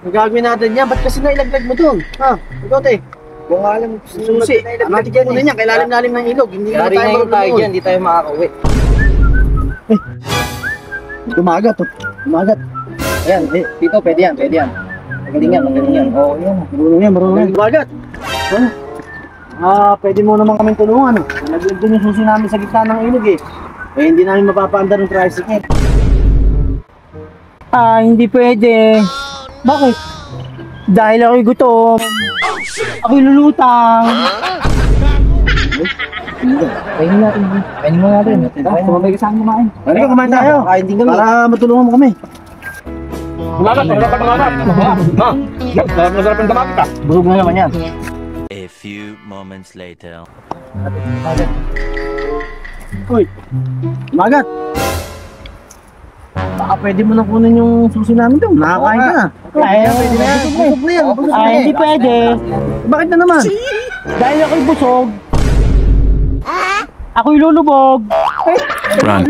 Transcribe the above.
Gagawin natin yan. Ba't kasi nailaglag mo dun? Ha? Ikote. Kung alam, Susi. Natin yan muna yan. Kailalim-lalim ng ilog. Hindi na yari tayo ngayon tayo marunong. dyan, hindi tayo makakauwi. Tumagat. Tumagat. Ayan, dito, pwede yan, pwede yan. Magaling yan, magaling yan. Oo, yan. Marunong yan, marunong yan. Tumagat. Pwede mo naman kaming tulungan. Naglag din yung susi namin sa gitna ng ilog eh. Eh, hindi namin mapapaandar ng tricycle. Hindi pwede. Bakit? Dahil ako'y gutom. Ako'y lulutang. Kainin natin. Kainin mo natin. Sumabay ka sa akin kumain. Halika, kumain tayo. Kain din kami. Para matulungan mo kami. Tumagat, masarap ang tumagat. Masarap ang tumagat ka. Busog na naman yan. A few moments later. Uy, Tumagat. Baka pwede mo na kunin yung susi namin doon. Nakakain ka na. Pwede na yan. Busog na yan. Busog na yan. Hindi pwede. Bakit na naman? Dahil ako'y busog. Ako'y lulubog. Run.